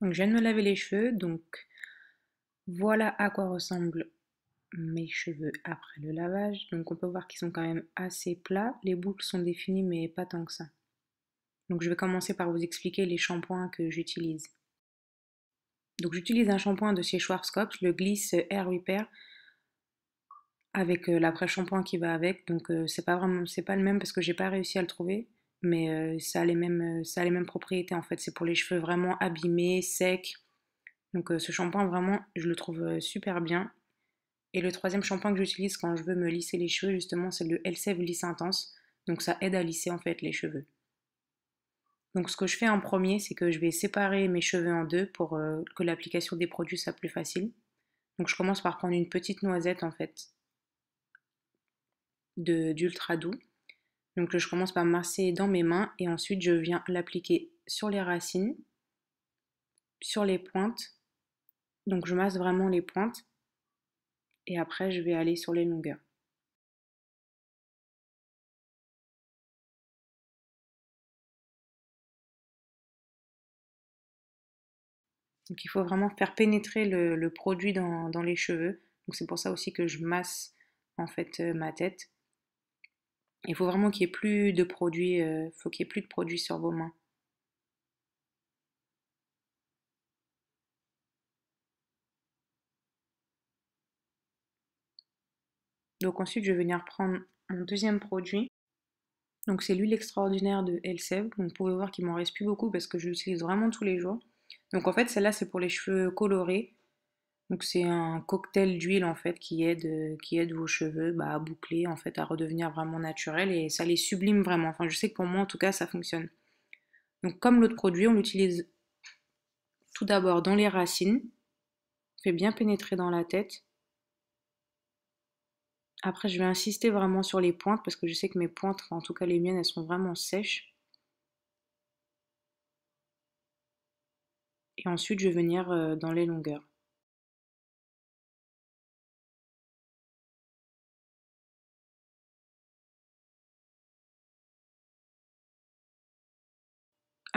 Donc je viens de me laver les cheveux, donc voilà à quoi ressemblent mes cheveux après le lavage. Donc on peut voir qu'ils sont quand même assez plats. Les boucles sont définies mais pas tant que ça. Donc je vais commencer par vous expliquer les shampoings que j'utilise. Donc j'utilise un shampoing de chez Schwarzkopf, le Gliss Hair Repair, avec l'après-shampoing qui va avec. Donc c'est pas le même parce que j'ai pas réussi à le trouver, mais ça a les mêmes propriétés en fait. C'est pour les cheveux vraiment abîmés, secs. Donc ce shampoing vraiment, je le trouve super bien. Et le troisième shampoing que j'utilise quand je veux me lisser les cheveux, justement, c'est le Elseve Lisse Intense. Donc ça aide à lisser en fait les cheveux. Donc ce que je fais en premier, c'est que je vais séparer mes cheveux en deux pour que l'application des produits soit plus facile. Donc je commence par prendre une petite noisette en fait d'ultra doux. Donc je commence par masser dans mes mains et ensuite je viens l'appliquer sur les racines, sur les pointes. Donc je masse vraiment les pointes et après je vais aller sur les longueurs. Donc il faut vraiment faire pénétrer le produit dans les cheveux. Donc c'est pour ça aussi que je masse en fait ma tête. Il faut vraiment qu'il n'y ait plus de produit, faut qu'il y ait plus de produit sur vos mains. Donc ensuite je vais venir prendre mon deuxième produit. Donc c'est l'huile extraordinaire de Elseve. Donc vous pouvez voir qu'il m'en reste plus beaucoup parce que je l'utilise vraiment tous les jours. Donc en fait celle-là c'est pour les cheveux colorés. Donc c'est un cocktail d'huile en fait qui aide vos cheveux à boucler en fait à redevenir vraiment naturels et ça les sublime vraiment. Enfin je sais que pour moi en tout cas ça fonctionne. Donc comme l'autre produit, on l'utilise tout d'abord dans les racines, fait bien pénétrer dans la tête. Après je vais insister vraiment sur les pointes parce que je sais que mes pointes, enfin, en tout cas les miennes, elles sont vraiment sèches. Et ensuite je vais venir dans les longueurs.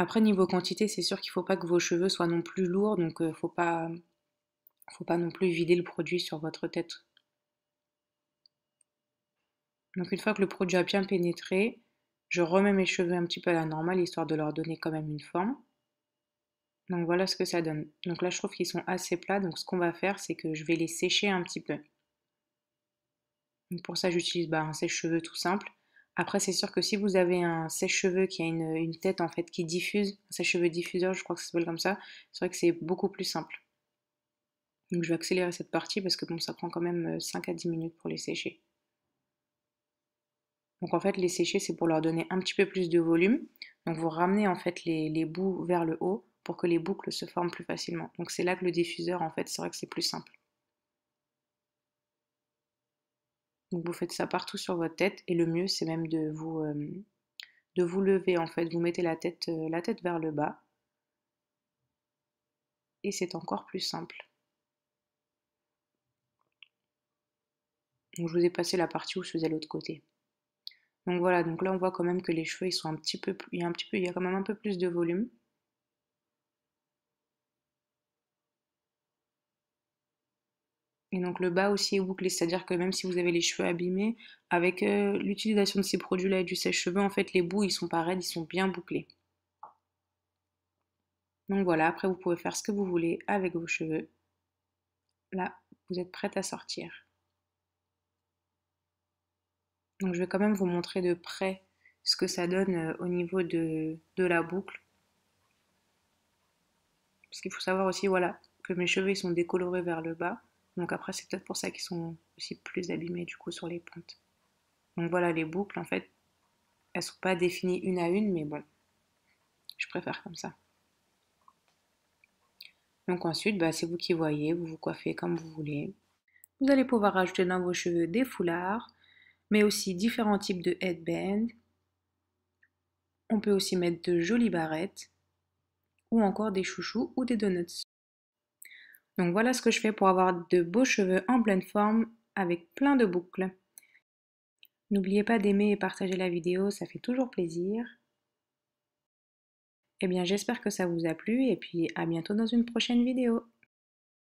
Après niveau quantité, c'est sûr qu'il ne faut pas que vos cheveux soient non plus lourds, donc faut pas non plus vider le produit sur votre tête. Donc une fois que le produit a bien pénétré, je remets mes cheveux un petit peu à la normale, histoire de leur donner quand même une forme. Donc voilà ce que ça donne. Donc là je trouve qu'ils sont assez plats, donc ce qu'on va faire c'est que je vais les sécher un petit peu. Donc pour ça j'utilise un sèche-cheveux tout simple. Après c'est sûr que si vous avez un sèche-cheveux qui a une tête en fait qui diffuse, un sèche-cheveux diffuseur je crois que ça s'appelle comme ça, c'est vrai que c'est beaucoup plus simple. Donc je vais accélérer cette partie parce que bon ça prend quand même 5 à 10 minutes pour les sécher. Donc en fait les sécher c'est pour leur donner un petit peu plus de volume. Donc vous ramenez en fait les bouts vers le haut pour que les boucles se forment plus facilement. Donc c'est là que le diffuseur en fait c'est vrai que c'est plus simple. Donc vous faites ça partout sur votre tête et le mieux c'est même de vous lever en fait. Vous mettez la tête vers le bas et c'est encore plus simple. Donc je vous ai passé la partie où je faisais l'autre côté. Donc voilà, donc là on voit quand même que les cheveux ils sont un petit peu plus, il y a quand même un peu plus de volume. Et donc le bas aussi est bouclé, c'est-à-dire que même si vous avez les cheveux abîmés, avec l'utilisation de ces produits-là et du sèche-cheveux, en fait les bouts ils sont pas raides, ils sont bien bouclés. Donc voilà, après vous pouvez faire ce que vous voulez avec vos cheveux. Là, vous êtes prête à sortir. Donc je vais quand même vous montrer de près ce que ça donne au niveau de la boucle. Parce qu'il faut savoir aussi, voilà, que mes cheveux ils sont décolorés vers le bas. Donc après c'est peut-être pour ça qu'ils sont aussi plus abîmés du coup sur les pointes. Donc voilà, les boucles en fait, elles sont pas définies une à une, mais bon, je préfère comme ça. Donc ensuite, c'est vous qui voyez, vous vous coiffez comme vous voulez. Vous allez pouvoir rajouter dans vos cheveux des foulards, mais aussi différents types de headbands. On peut aussi mettre de jolies barrettes, ou encore des chouchous ou des donuts. Donc voilà ce que je fais pour avoir de beaux cheveux en pleine forme avec plein de boucles. N'oubliez pas d'aimer et partager la vidéo, ça fait toujours plaisir. Eh bien, j'espère que ça vous a plu et puis à bientôt dans une prochaine vidéo.